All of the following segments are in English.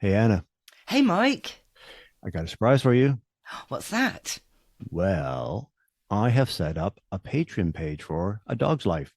Hey Anna, Hey, Mike. I got a surprise for you. What's that? Well, I have set up a Patreon page for A Dog's Life.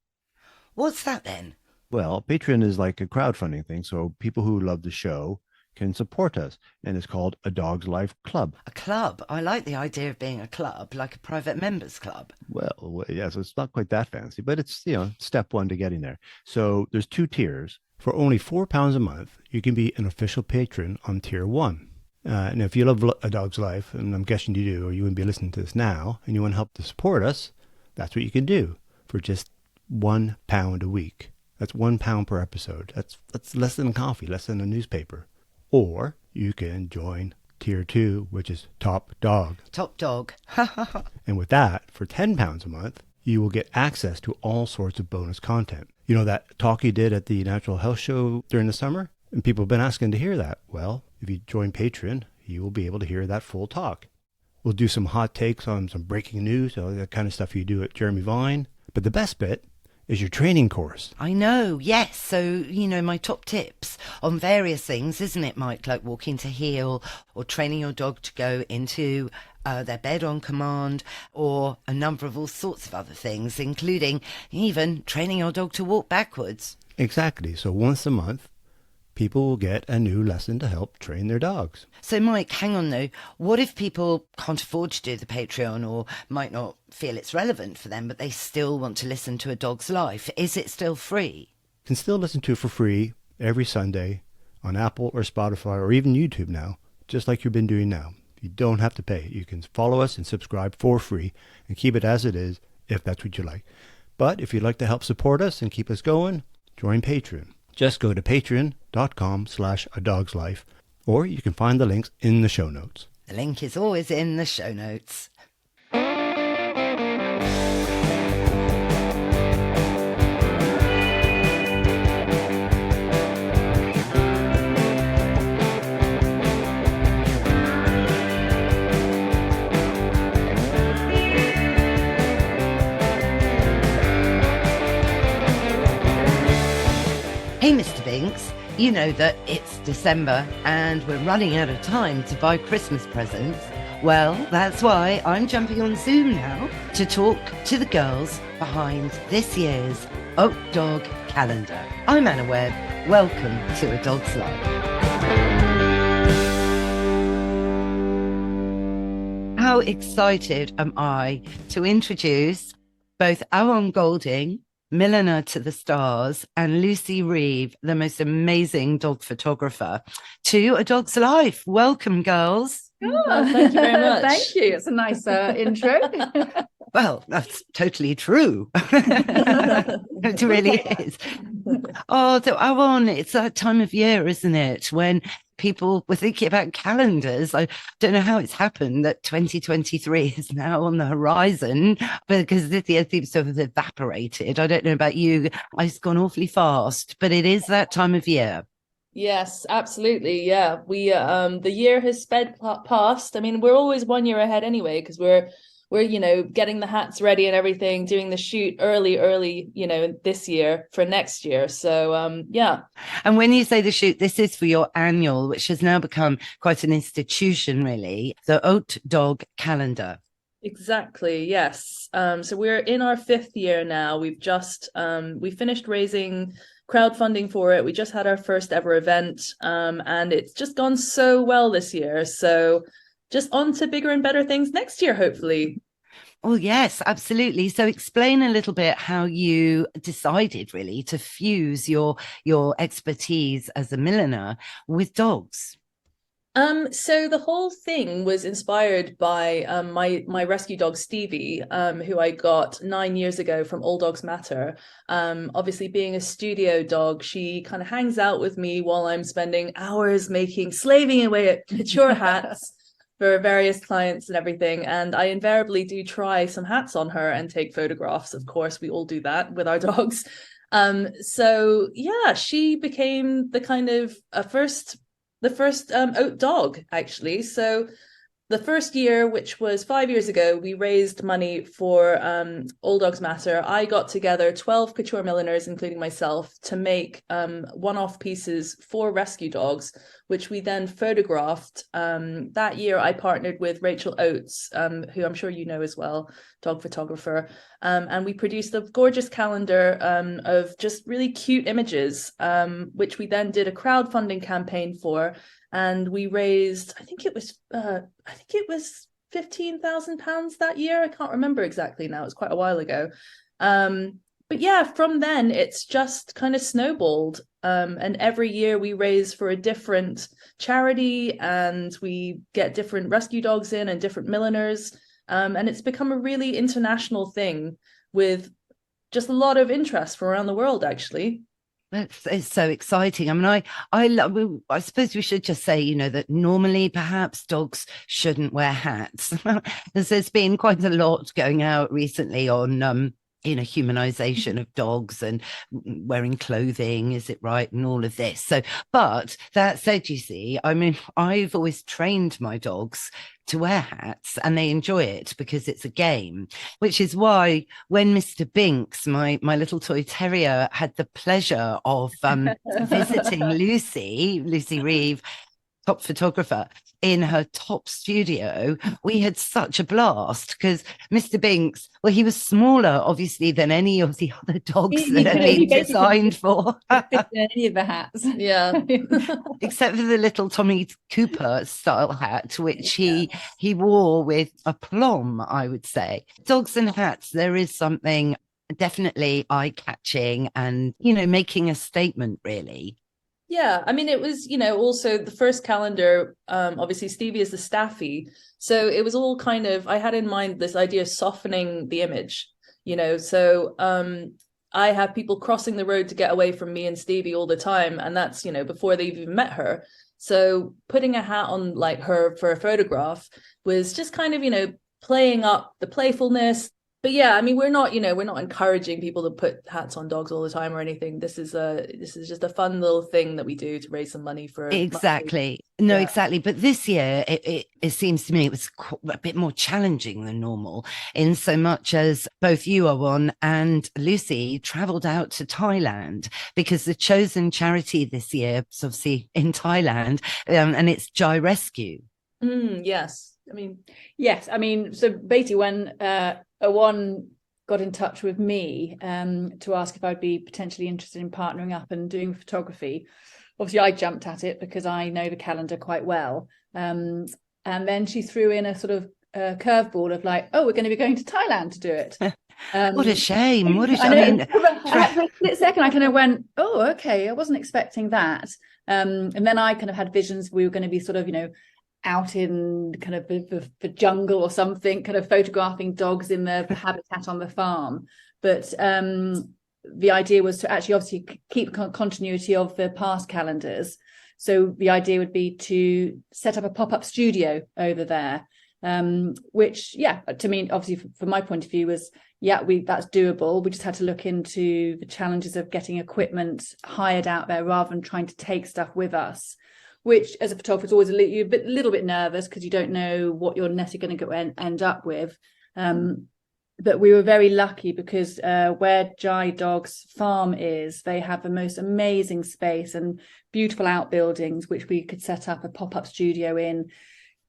What's that then? Well, Patreon is like a crowdfunding thing, so people who love the show can support us, and it's called A Dog's Life Club. A club. I like the idea of being a club, like a private members club. Well, yeah, so it's not quite that fancy, but it's, step one to getting there. So there's two tiers. For only £4 a month, you can be an official patron on tier one. And if you love A Dog's Life, and I'm guessing you do, or you wouldn't be listening to this now, and you want to help to support us, that's what you can do for just £1 a week. That's £1 per episode. That's less than a coffee, less than a newspaper. Or you can join tier two, which is top dog. Top dog. And with that, for £10 a month, you will get access to all sorts of bonus content. You know that talk you did at the Natural Health Show during the summer? And people have been asking to hear that. Well, if you join Patreon, you will be able to hear that full talk. We'll do some hot takes on some breaking news, all that kind of stuff you do at Jeremy Vine. But the best bit is your training course. I know, yes. So, my top tips on various things, isn't it, Mike? Like walking to heel or training your dog to go into their bed on command, or a number of all sorts of other things, including even training your dog to walk backwards. Exactly. So once a month, people will get a new lesson to help train their dogs. So, Mike, hang on though. What if people can't afford to do the Patreon or might not feel it's relevant for them, but they still want to listen to A Dog's Life? Is it still free? You can still listen to it for free every Sunday on Apple or Spotify or even YouTube now, just like you've been doing now. You don't have to pay. You can follow us and subscribe for free and keep it as it is if that's what you like. But if you'd like to help support us and keep us going, join Patreon. Just go to patreon.com/adogslife, or you can find the links in the show notes. The link is always in the show notes. Hey, Mr. Binks, you know that it's December and we're running out of time to buy Christmas presents. Well, that's why I'm jumping on Zoom now to talk to the girls behind this year's Haute Dog calendar. I'm Anna Webb. Welcome to A Dog's Life. How excited am I to introduce both Aaron Golding, milliner to the stars, and Lucy Reeve, the most amazing dog photographer, to A Dog's Life. Welcome, girls. Oh, thank you very much. Thank you. It's a nice intro. Well, that's totally true. It really is. Oh, so Aaron, it's that time of year, isn't it, when people were thinking about calendars. I don't know how it's happened that 2023 is now on the horizon, because this year seems to have evaporated. I don't know about you. It's gone awfully fast, but it is that time of year. Yes, absolutely. Yeah, we the year has sped past. I mean, we're always 1 year ahead anyway, because we're getting the hats ready and everything, doing the shoot early, this year for next year. So yeah. And when you say the shoot, this is for your annual, which has now become quite an institution, really, the Haute Dog calendar. Exactly, yes. So we're in our 5th year now. We've just we finished raising crowdfunding for it. We just had our first ever event, and it's just gone so well this year. So just on to bigger and better things next year, hopefully. Oh, yes, absolutely. So explain a little bit how you decided really to fuse your expertise as a milliner with dogs. So the whole thing was inspired by my rescue dog Stevie, who I got 9 years ago from All Dogs Matter. Obviously, being a studio dog, she kind of hangs out with me while I'm spending hours slaving away at couture hats for various clients and everything. And I invariably do try some hats on her and take photographs. Of course, we all do that with our dogs. So yeah, she became the kind of the first Haute dog, actually. So the first year, which was 5 years ago, we raised money for All Dogs Matter. I got together 12 couture milliners, including myself, to make one-off pieces for rescue dogs, which we then photographed. That year, I partnered with Rachel Oates, who I'm sure you know as well, dog photographer. And we produced a gorgeous calendar of just really cute images, which we then did a crowdfunding campaign for. And we raised, I think it was £15,000 that year. I can't remember exactly now. It's quite a while ago. But yeah, from then it's just kind of snowballed. And every year we raise for a different charity, and we get different rescue dogs in and different milliners. And it's become a really international thing with just a lot of interest from around the world, actually. It's so exciting. I mean, I suppose we should just say, that normally perhaps dogs shouldn't wear hats. There's been quite a lot going out recently on humanization of dogs and wearing clothing, is it right, and all of this. So, but that said, you see, I mean, I've always trained my dogs to wear hats, and they enjoy it because it's a game, which is why when Mr. Binks, my little toy terrier, had the pleasure of visiting Lucy Reeve, top photographer, in her top studio, we had such a blast because Mr. Binks, well, he was smaller, obviously, than any of the other dogs that had been designed for. Any of the hats. Yeah. Except for the little Tommy Cooper style hat, which he wore with aplomb, I would say. Dogs and hats, there is something definitely eye-catching and, making a statement, really. Yeah, I mean, it was, also the first calendar, obviously Stevie is the staffy. So it was all kind of, I had in mind this idea of softening the image, so I have people crossing the road to get away from me and Stevie all the time. And that's, before they've even met her. So putting a hat on like her for a photograph was just kind of, playing up the playfulness. But yeah, I mean, we're not encouraging people to put hats on dogs all the time or anything. This is just a fun little thing that we do to raise some money for. Exactly. No, yeah. Exactly. But this year, it seems to me it was a bit more challenging than normal, in so much as both you, Owen, and Lucy traveled out to Thailand because the chosen charity this year is obviously in Thailand, and it's Jai Rescue. Yes. I mean, so basically when Owen got in touch with me to ask if I'd be potentially interested in partnering up and doing photography. Obviously, I jumped at it because I know the calendar quite well. And then she threw in a sort of curveball of like, oh, we're going to be going to Thailand to do it. What a shame. For a split second, I kind of went, oh, okay, I wasn't expecting that. And then I kind of had visions we were going to be sort of, out in kind of the jungle or something, kind of photographing dogs in the habitat on the farm. But the idea was to actually obviously keep continuity of the past calendars. So the idea would be to set up a pop-up studio over there, which, to me, obviously from my point of view was, that's doable. We just had to look into the challenges of getting equipment hired out there rather than trying to take stuff with us, which as a photographer is always a little bit nervous because you don't know what you're necessarily going to end up with. But we were very lucky because where Jai Dog's farm is, they have the most amazing space and beautiful outbuildings, which we could set up a pop-up studio in,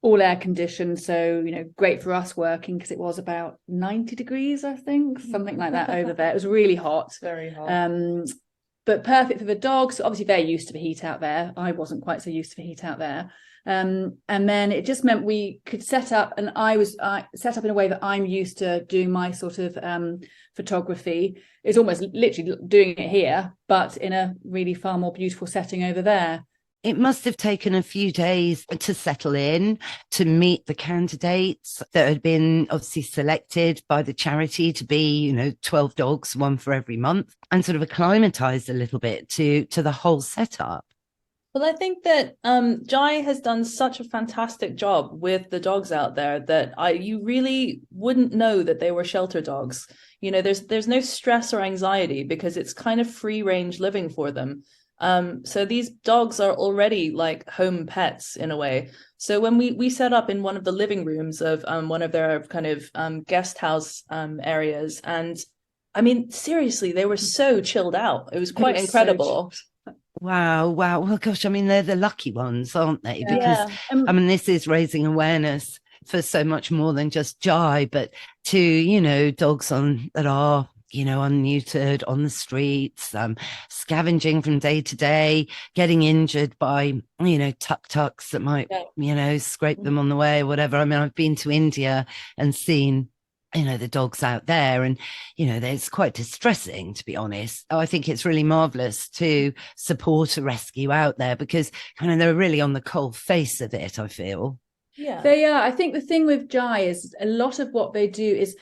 all air conditioned. So, great for us working because it was about 90 degrees, I think, something like that over there. It was really hot. Very hot. But perfect for the dogs. Obviously, they're used to the heat out there. I wasn't quite so used to the heat out there. And then it just meant we could set up, and I set up in a way that I'm used to doing my sort of photography. It's almost literally doing it here, but in a really far more beautiful setting over there. It must have taken a few days to settle in, to meet the candidates that had been obviously selected by the charity to be, 12 dogs, one for every month, and sort of acclimatized a little bit to the whole setup. Well, I think that Jai has done such a fantastic job with the dogs out there that you really wouldn't know that they were shelter dogs. There's no stress or anxiety because it's kind of free range living for them. So these dogs are already like home pets in a way. So when we set up in one of the living rooms of one of their kind of guest house areas, and I mean, seriously, they were so chilled out. It was quite incredible. Wow. Well, gosh, I mean, they're the lucky ones, aren't they? Yeah. Because, Yeah. I mean, this is raising awareness for so much more than just Jai, but to, dogs that are, unneutered on the streets, scavenging from day to day, getting injured by, tuk-tuks that might, scrape them on the way or whatever. I mean, I've been to India and seen the dogs out there, and it's quite distressing, to be honest. I think it's really marvelous to support a rescue out there, because they're really on the cold face of it, I feel. Yeah, they are. I think the thing with Jai is a lot of what they do is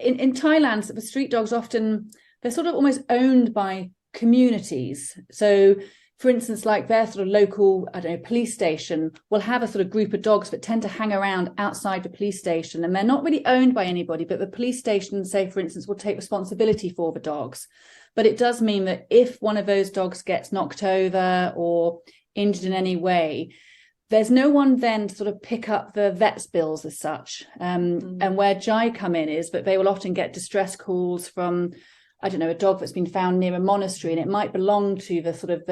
in Thailand, the street dogs often, they're sort of almost owned by communities. So for instance, like their sort of local, I don't know, police station will have a sort of group of dogs that tend to hang around outside the police station, and they're not really owned by anybody, but the police station, say, for instance, will take responsibility for the dogs. But it does mean that if one of those dogs gets knocked over or injured in any way, there's no one then to sort of pick up the vet's bills as such. And where Jai come in is that they will often get distress calls from, I don't know, a dog that's been found near a monastery, and it might belong to the sort of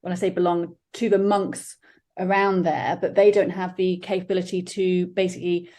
when I say belong, to the monks around there, but they don't have the capability to basically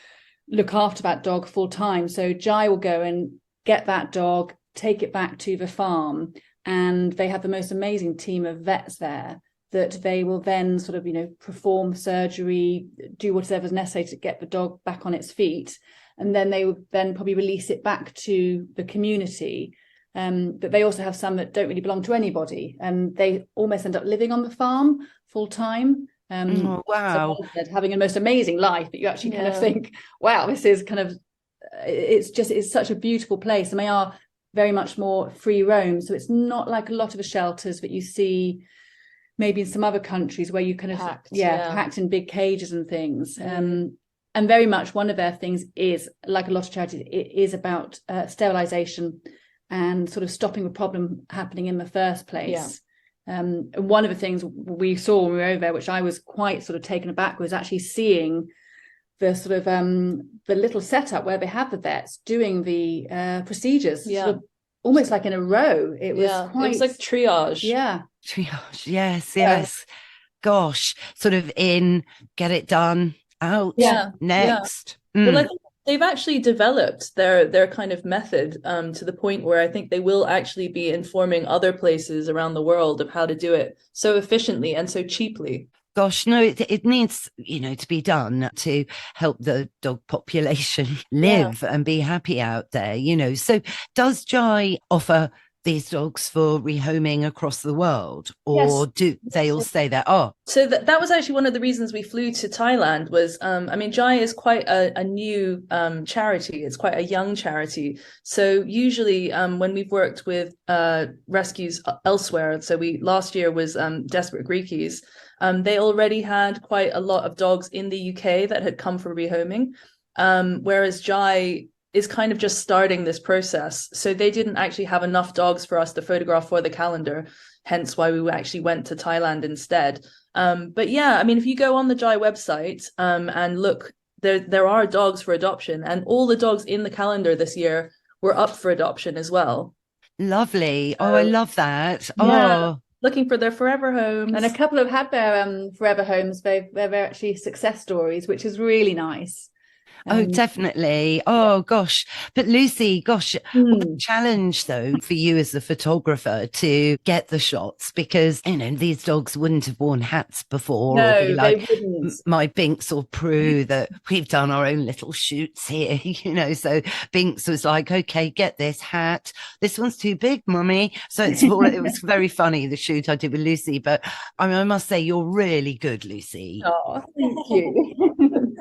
look after that dog full time. So Jai will go and get that dog, take it back to the farm, and they have the most amazing team of vets there that they will then sort of, perform surgery, do whatever's necessary to get the dog back on its feet. And then they will then probably release it back to the community. But they also have some that don't really belong to anybody, and they almost end up living on the farm full time. Oh, wow. So having a most amazing life, but you actually kind of think, wow, this is kind of, it's such a beautiful place. And they are very much more free roam. So it's not like a lot of the shelters that you see maybe in some other countries where you kind of packed in big cages and things. And very much one of their things is, like a lot of charities, it is about sterilization and sort of stopping the problem happening in the first place. And one of the things we saw when we were over there, which I was quite sort of taken aback, was actually seeing the sort of the little setup where they have the vets doing the procedures, sort of almost like in a row. It was it was like triage. Triage, yes. Gosh, sort of in, get it done, out, next. Well, I think they've actually developed their kind of method to the point where I think they will actually be informing other places around the world of how to do it so efficiently and so cheaply. Gosh, no, it needs, to be done to help the dog population live and be happy out there, So does Jai offer these dogs for rehoming across the world, or do they all stay there? So that was actually one of the reasons we flew to Thailand was, Jai is quite a new charity. It's quite a young charity. So usually when we've worked with rescues elsewhere, so last year was Desperate Greekies, they already had quite a lot of dogs in the UK that had come for rehoming, whereas Jai is kind of just starting this process. So they didn't actually have enough dogs for us to photograph for the calendar, hence why we actually went to Thailand instead. But yeah, if you go on the Jai website and look, there are dogs for adoption, and all the dogs in the calendar this year were up for adoption as well. Lovely. I love that. Looking for their forever homes. And a couple have had their forever homes. They're actually success stories, which is really nice. Oh, definitely. Oh, gosh. But Lucy, what a challenge, though, for you as the photographer to get the shots, because, these dogs wouldn't have worn hats before. No, or be like they wouldn't. My Binks or Prue, that we've done our own little shoots here, So Binks was like, okay, get this hat. This one's too big, mummy. So it was very funny, the shoot I did with Lucy. But I must say, you're really good, Lucy. Oh, thank you.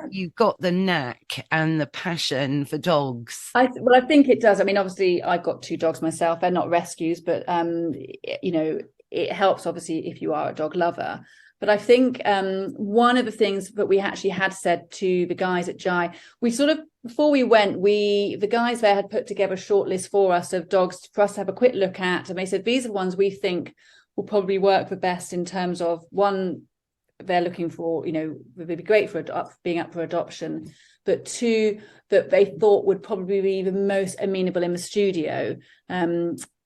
You've got the knack and the passion for dogs. I think it does. Obviously, I've got 2 dogs myself. They're not rescues, but it helps obviously if you are a dog lover. But I think one of the things that we actually had said to the guys at Jai, we sort of, before we went, the guys there had put together a short list for us of dogs for us to have a quick look at, and they said these are the ones we think will probably work the best in terms of, one, they're looking for, would be great for being up for adoption, but two, that they thought would probably be the most amenable in the studio.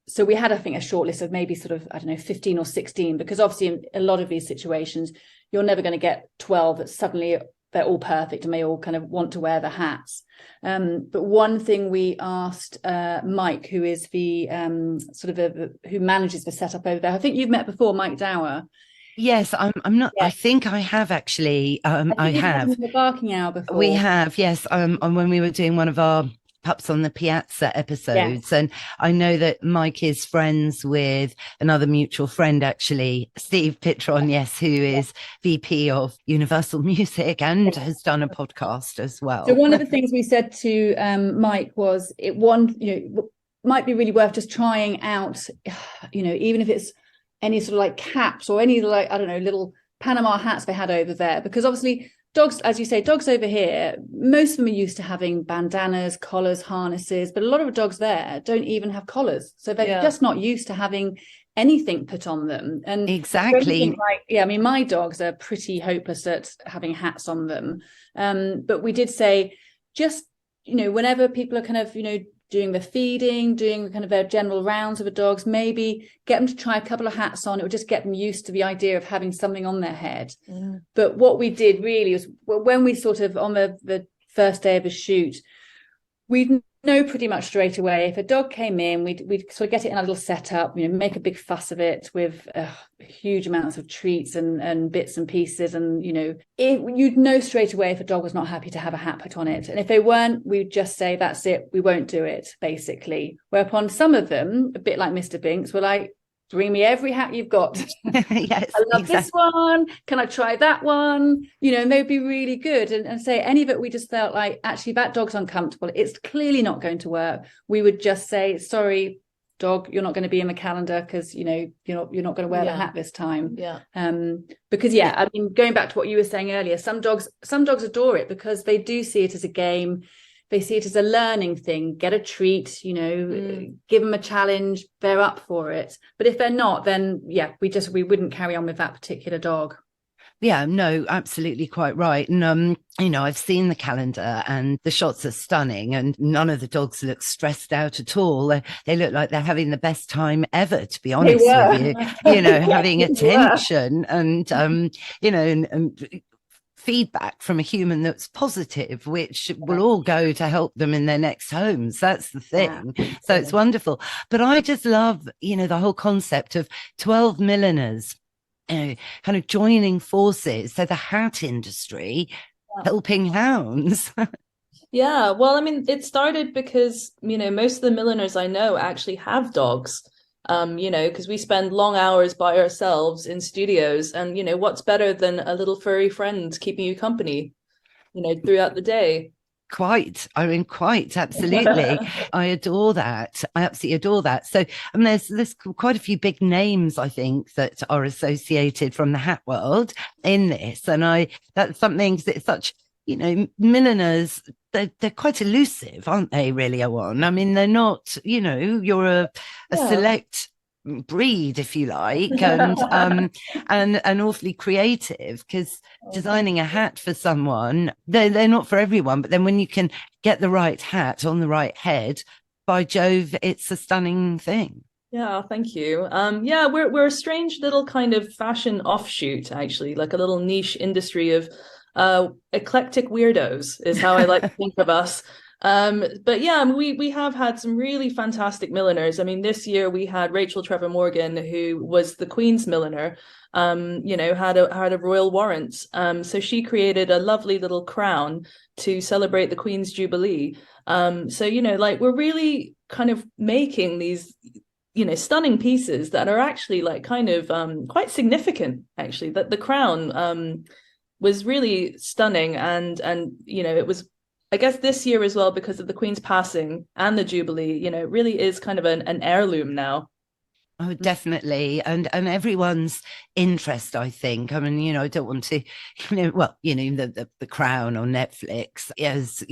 So we had, I think, a short list of maybe sort of, 15 or 16, because obviously in a lot of these situations, you're never going to get 12 that suddenly they're all perfect and they all kind of want to wear the hats. But one thing we asked Mike, who is the who manages the setup over there. I think you've met before, Mike Dower. Yes, I'm not. Yeah. I think I have actually. I have. The barking hour before. We have, yes. When we were doing one of our Pups on the Piazza episodes, and I know that Mike is friends with another mutual friend, actually, Steve Pitron, yes, who is VP of Universal Music and has done a podcast as well. So one of the things we said to Mike was, might be really worth just trying out, even if it's any sort of like caps or any like, I don't know, little Panama hats they had over there, because obviously dogs, as you say, dogs over here, most of them are used to having bandanas, collars, harnesses, but a lot of the dogs there don't even have collars. So they're just not used to having anything put on them. And exactly. My dogs are pretty hopeless at having hats on them. But we did say, just, whenever people are kind of, doing the feeding, doing kind of their general rounds of the dogs, maybe get them to try a couple of hats on. It would just get them used to the idea of having something on their head. But what we did really was, when we sort of, on the first day of the shoot, we'd know pretty much straight away if a dog came in, we'd sort of get it in a little setup, make a big fuss of it with huge amounts of treats and bits and pieces, and you'd know straight away if a dog was not happy to have a hat put on it, and if they weren't, we'd just say, that's it, we won't do it, basically. Whereupon some of them, a bit like Mr. Binks, were like, bring me every hat you've got. Yes, I love this one. Can I try that one? And they'd be really good. And say any of it, we just felt like, actually, that dog's uncomfortable. It's clearly not going to work. We would just say, sorry, dog, you're not going to be in the calendar because, you're not going to wear the hat this time. Yeah. Because, going back to what you were saying earlier, some dogs adore it because they do see it as a game. They see it as a learning thing, get a treat, give them a challenge, they're up for it. But if they're not, then we wouldn't carry on with that particular dog. Yeah, no, absolutely quite right. And, I've seen the calendar and the shots are stunning, and none of the dogs look stressed out at all. They look like they're having the best time ever, to be honest with you, having attention and, and feedback from a human that's positive, which will all go to help them in their next homes. That's the thing. Yeah. So it's wonderful. But I just love, the whole concept of 12 milliners, kind of joining forces. So the hat industry helping hounds. Yeah. Well, it started because, most of the milliners I know actually have dogs. Because we spend long hours by ourselves in studios, and what's better than a little furry friend keeping you company throughout the day. Quite absolutely. I adore that. I absolutely adore that. So there's quite a few big names, I think, that are associated from the hat world in this, and that's something that's such, milliners, they're quite elusive, aren't they, really, Owen? They're not, you're a select breed, if you like, and awfully creative, because designing a hat for someone, they're not for everyone, but then when you can get the right hat on the right head, by Jove, it's a stunning thing. Yeah, thank you. We're a strange little kind of fashion offshoot, actually, like a little niche industry of eclectic weirdos is how I like to think of us. But yeah, we have had some really fantastic milliners. This year we had Rachel Trevor Morgan, who was the Queen's milliner, had a royal warrant. So she created a lovely little crown to celebrate the Queen's Jubilee. We're really kind of making these, stunning pieces that are actually like kind of quite significant, actually, that the crown was really stunning. And it was, I guess, this year as well, because of the Queen's passing and the Jubilee, it really is kind of an heirloom now. Oh, definitely. And everyone's interest, I think. I mean, I don't want to, well, the Crown on Netflix has,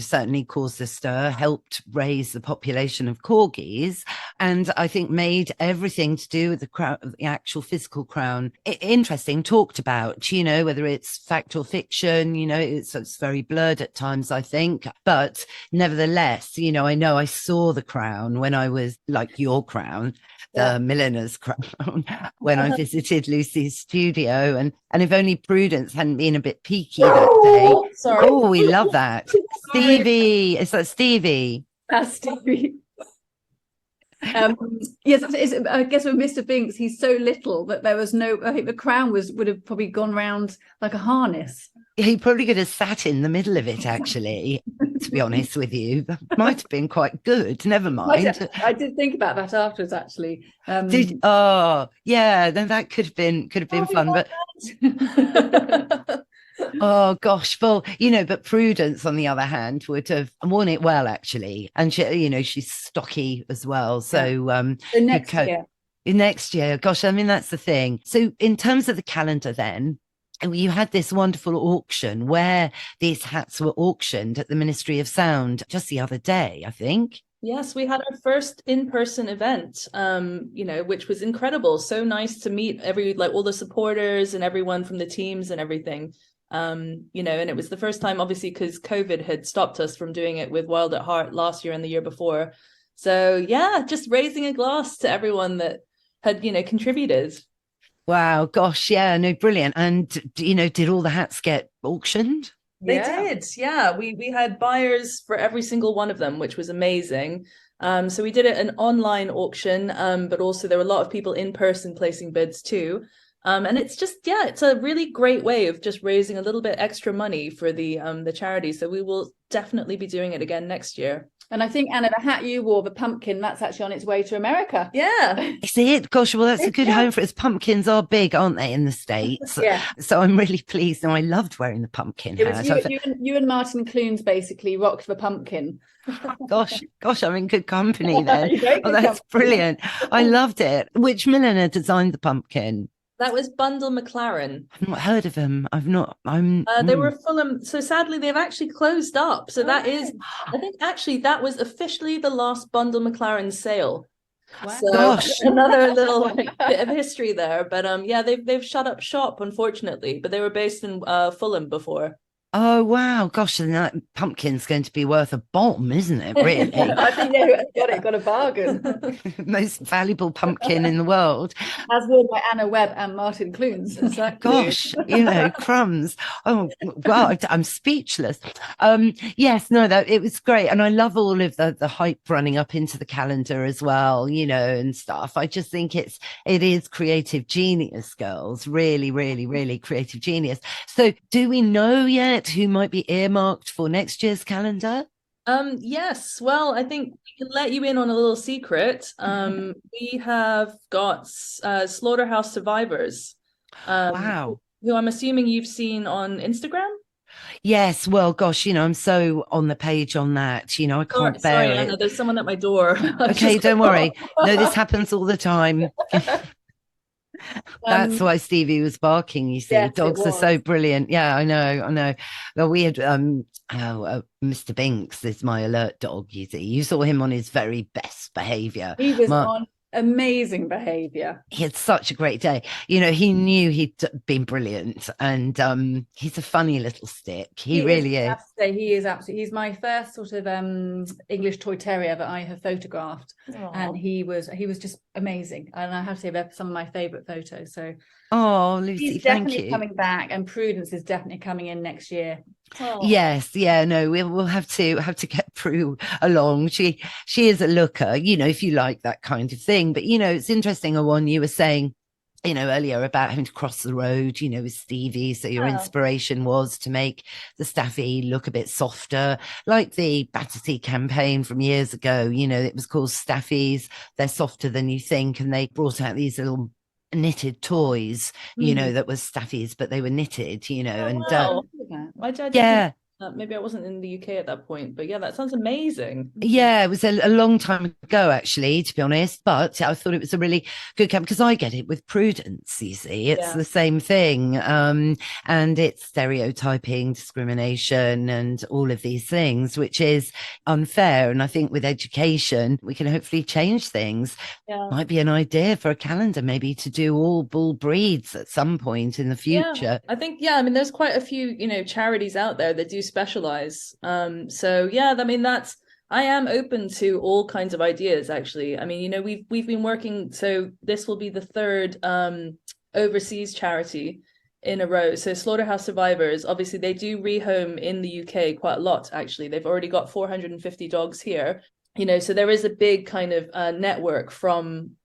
certainly caused a stir, helped raise the population of corgis, and I think made everything to do with the crown, the actual physical crown, interesting, talked about, whether it's fact or fiction, it's very blurred at times, I think. But nevertheless, I know I saw the crown when I was like your crown, the milliner's crown, when I visited Lucy's studio, and if only Prudence hadn't been a bit peaky that day. Oh, sorry. Oh, we love that. Stevie, is that Stevie? That's Stevie. Yes, I guess with Mr. Binks, he's so little that there was I think the crown would have probably gone round like a harness. He probably could have sat in the middle of it, actually, to be honest with you. That might have been quite good. Never mind. I did think about that afterwards, actually. Yeah, then that could have been fun. But oh gosh, well, but Prudence, on the other hand, would have worn it well, actually. And she, she's stocky as well. So the next year, gosh, I mean, that's the thing. So in terms of the calendar, then, you had this wonderful auction where these hats were auctioned at the Ministry of Sound just the other day, I think. Yes, we had our first in-person event, which was incredible. So nice to meet all the supporters and everyone from the teams and everything. And it was the first time, obviously, because COVID had stopped us from doing it with Wild at Heart last year and the year before. So yeah, just raising a glass to everyone that had, contributed. Wow, gosh, yeah, no, brilliant. And, did all the hats get auctioned? They did, yeah. We had buyers for every single one of them, which was amazing. So we did an online auction, but also there were a lot of people in person placing bids too. And it's just, it's a really great way of just raising a little bit extra money for the charity. So we will definitely be doing it again next year. And I think, Anna, the hat you wore, the pumpkin, that's actually on its way to America. Yeah. Is it? Gosh, well, that's a good home for it. Pumpkins are big, aren't they, in the States? Yeah. So I'm really pleased. And I loved wearing the pumpkin hat. You and Martin Clunes basically rocked the pumpkin. Gosh, I'm in good company then. That's brilliant. I loved it. Which milliner designed the pumpkin? That was Bundle McLaren. I've not heard of them. They were Fulham. So sadly, they've actually closed up. So that is, I think actually that was officially the last Bundle McLaren sale. Wow. So gosh, another little bit of history there. But they've shut up shop, unfortunately. But they were based in Fulham before. Oh, wow. Gosh, and that pumpkin's going to be worth a bomb, isn't it, really? I think got a bargain. Most valuable pumpkin in the world. As worn by Anna Webb and Martin Clunes. Exactly. Gosh, crumbs. Oh, wow, I'm speechless. Yes, no, it was great. And I love all of the hype running up into the calendar as well, and stuff. I just think it is creative genius, girls. Really, really, really creative genius. So do we know yet who might be earmarked for next year's calendar? Yes. Well, I think we can let you in on a little secret. We have got Slaughterhouse Survivors. Wow. Who I'm assuming you've seen on Instagram? Yes. Well, gosh, I'm so on the page on that. I can't bear it. Anna, there's someone at my door. Okay, don't worry. No, this happens all the time. That's why Stevie was barking, you see. Yes, dogs are so brilliant. Yeah, I know. Well, we had Mr. Binks is my alert dog, you see. You saw him on his very best behavior. He was on amazing behavior. He had such a great day. He knew he'd been brilliant, and he's a funny little stick. He really is. He is absolutely. He's my first sort of English toy terrier that I have photographed. Aww. And he was just amazing. And I have to say they're some of my favorite photos. So Lucy, he's definitely coming back, and Prudence is definitely coming in next year. Oh. Yes, yeah, no, we'll have to get Prue along. She is a looker, if you like that kind of thing. But it's interesting, Owen, you were saying, earlier about having to cross the road, with Stevie. So your inspiration was to make the Staffy look a bit softer, like the Battersea campaign from years ago. It was called Staffies. They're softer than you think, and they brought out these little knitted toys, that was Staffies, but they were knitted, wow. Yeah, Maybe I wasn't in the UK at that point, but yeah, that sounds amazing. Yeah, it was a long time ago, actually, to be honest. But I thought it was a really good camp because I get it with Prudence, you see. It's the same thing. And it's stereotyping, discrimination, and all of these things, which is unfair. And I think with education, we can hopefully change things. Yeah. Might be an idea for a calendar, maybe to do all bull breeds at some point in the future. Yeah, I think, I mean, there's quite a few, charities out there that do specialize. So yeah, I mean, I am open to all kinds of ideas, actually. I mean, we've been working, so this will be the third overseas charity in a row. So Slaughterhouse Survivors, obviously they do rehome in the UK quite a lot, actually. They've already got 450 dogs here, so there is a big kind of network from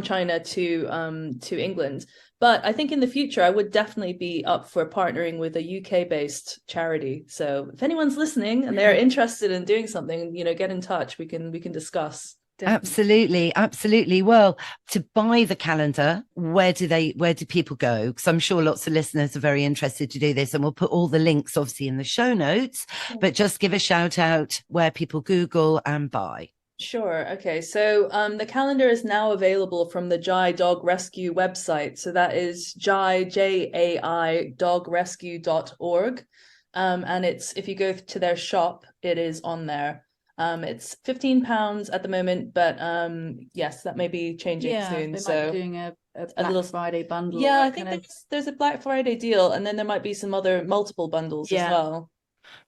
China to England. But I think in the future, I would definitely be up for partnering with a UK-based charity. So if anyone's listening and they're interested in doing something, get in touch. We can discuss. Definitely. Absolutely. Well, to buy the calendar, where do people go? Because I'm sure lots of listeners are very interested to do this, and we'll put all the links obviously in the show notes, but just give a shout out where people Google and buy. Sure. Okay. So the calendar is now available from the Jai Dog Rescue website. So that is Jai, Jai, dogrescue.org. And if you go to their shop, it is on there. It's £15 at the moment, but yes, that may be changing soon. They so might be doing a Black Friday bundle. Yeah, I think there's a Black Friday deal, and then there might be some other multiple bundles as well.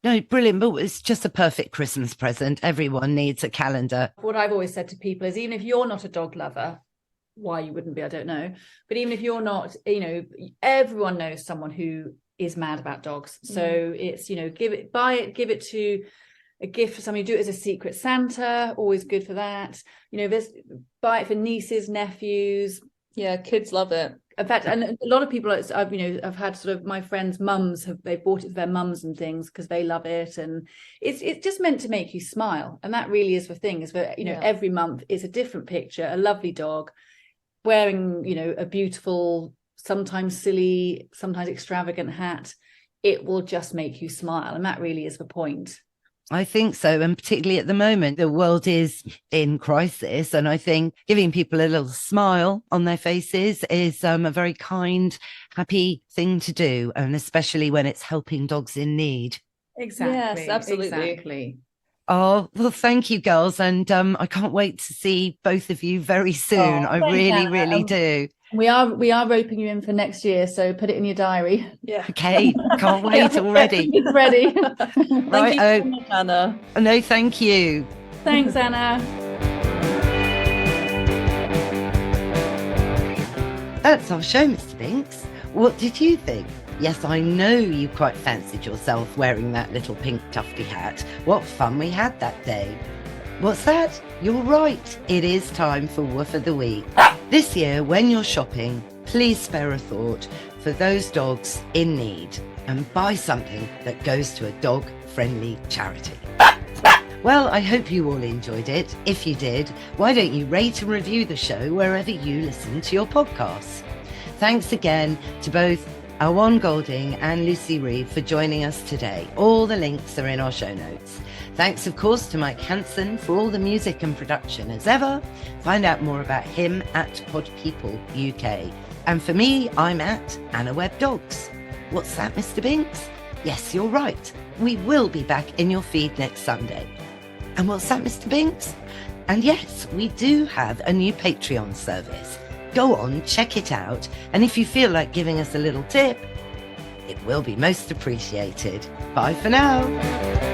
No, brilliant. But it's just a perfect Christmas present. Everyone needs a calendar. What I've always said to people is, even if you're not a dog lover, why you wouldn't be, I don't know. But even if you're not, everyone knows someone who is mad about dogs. So it's, buy it, give it to a gift for somebody, do it as a secret Santa, always good for that. Buy it for nieces, nephews. Yeah, kids love it. In fact, and a lot of people, I've had sort of my friends' mums they've bought it for their mums and things because they love it, and it's just meant to make you smile, and that really is the thing. Is that every month is a different picture, a lovely dog wearing a beautiful, sometimes silly, sometimes extravagant hat. It will just make you smile, and that really is the point. I think so. And particularly at the moment, the world is in crisis. And I think giving people a little smile on their faces is a very kind, happy thing to do. And especially when it's helping dogs in need. Exactly. Yes, absolutely. Exactly. Oh, well, thank you, girls. And I can't wait to see both of you very soon. I really do. We are roping you in for next year, so put it in your diary. Yeah. Okay. Can't wait already. It's ready. Thank you so much, Anna. No, thank you. Thanks, Anna. That's our show, Mr. Binks. What did you think? Yes, I know you quite fancied yourself wearing that little pink tufty hat. What fun we had that day. What's that? You're right. It is time for Woof of the Week. This year, when you're shopping, please spare a thought for those dogs in need and buy something that goes to a dog-friendly charity. Well, I hope you all enjoyed it. If you did, why don't you rate and review the show wherever you listen to your podcasts? Thanks again to both Awan Golding and Lucy Reeve for joining us today. All the links are in our show notes. Thanks, of course, to Mike Hansen for all the music and production as ever. Find out more about him at Pod People UK. And for me, I'm at Anna Webb Dogs. What's that, Mr. Binks? Yes, you're right. We will be back in your feed next Sunday. And what's that, Mr. Binks? And yes, we do have a new Patreon service. Go on, check it out. And if you feel like giving us a little tip, it will be most appreciated. Bye for now.